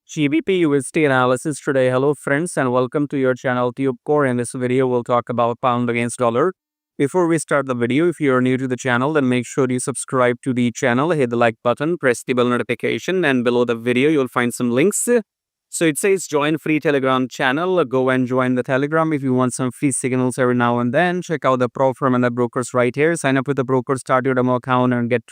GBPUSD analysis today. Hello friends and welcome to your channel TubeCore. In this video, we'll talk about pound against dollar. Before we start the video, if you're new to the channel, then make sure you subscribe to the channel, hit the like button, press the bell notification, and below the video, you'll find some links. So it says join free Telegram channel. Go and join the Telegram if you want some free signals every now and then. Check out the pro firm and the brokers right here. Sign up with the broker, start your demo account, and get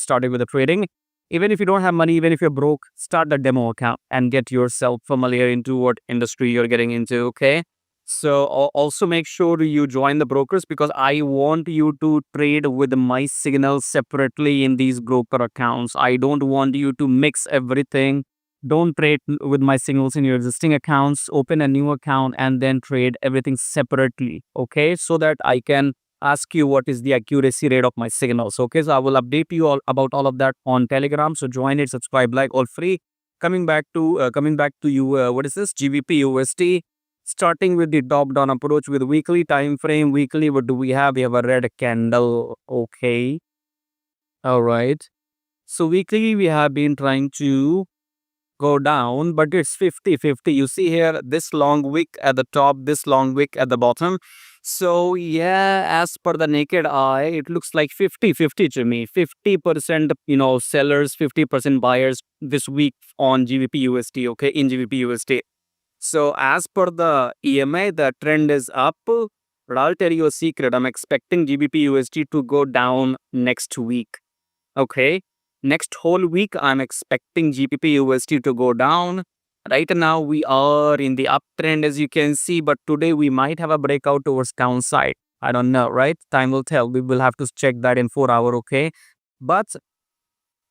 started with the trading. Even if you don't have money, even if you're broke, start the demo account and get yourself familiar into what industry you're getting into, okay? So also make sure you join the brokers because I want you to trade with my signals separately in these broker accounts. I don't want you to mix everything. Don't trade with my signals in your existing accounts. Open a new account and then trade everything separately, okay? So that I can ask you what is the accuracy rate of my signals. Okay, so I will update you all about all of that on Telegram. So join it, subscribe, like, all free. Coming back to you, what is this? GBPUSD. Starting with the top down approach with weekly time frame. Weekly, what do we have? We have a red candle. Okay, all right. So weekly, we have been trying to go down, but it's 50-50. You see here, this long wick at the top, this long wick at the bottom. So yeah, as per the naked eye, it looks like 50-50 to me. 50% sellers, 50% buyers this week on GBPUSD, okay, in GBPUSD. So as per the EMA, the trend is up, but I'll tell you a secret. I'm expecting GBPUSD to go down next week, okay. Next whole week, I'm expecting GBPUSD to go down. Right now, we are in the uptrend, as you can see, but today we might have a breakout towards downside. I don't know, right? Time will tell. We will have to check that in 4 hours, okay? But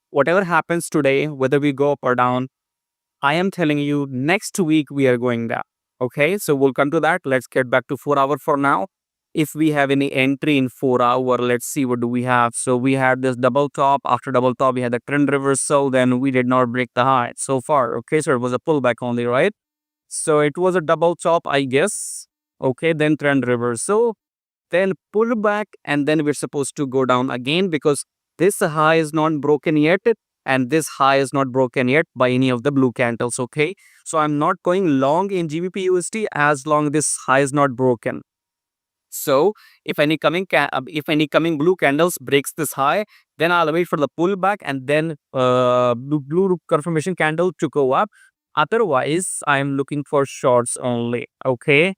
whatever happens today, whether we go up or down, I am telling you, next week we are going down, okay? So we'll come to that. Let's get back to 4 hours for now. If we have any entry in 4 hours, let's see what do we have. So we had this double top. After double top, we had the trend reversal. Then we did not break the high so far. Okay, so it was a pullback only, right? So it was a double top, I guess. Okay, then trend reversal, then pullback, and then we're supposed to go down again because this high is not broken yet. And this high is not broken yet by any of the blue candles, okay? So I'm not going long in GBPUSD as long this high is not broken. So if any coming blue candles breaks this high, then I'll wait for the pullback and then blue confirmation candle to go up. Otherwise, I'm looking for shorts only, okay?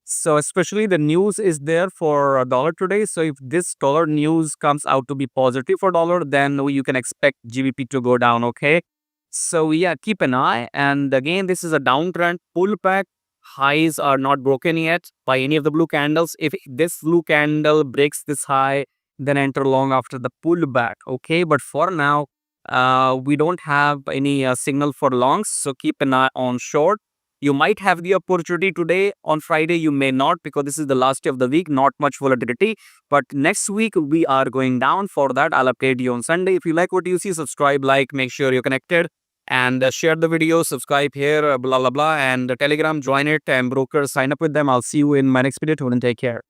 So especially the news is there for dollar today. So if this dollar news comes out to be positive for dollar, then you can expect GBP to go down, okay? So yeah, keep an eye. And again, this is a downtrend pullback. Highs are not broken yet by any of the blue candles. If this blue candle breaks this high, then enter long after the pullback, okay? But for now, we don't have any signal for longs, so keep an eye on short. You might have the opportunity today. On Friday, you may not because this is the last day of the week, not much volatility. But next week, we are going down. For that, I'll update you on Sunday. If you like what you see, subscribe, like, make sure you're connected. And share the video, subscribe here, blah, blah, blah. And the Telegram, join it. And brokers, sign up with them. I'll see you in my next video. Till then, take care.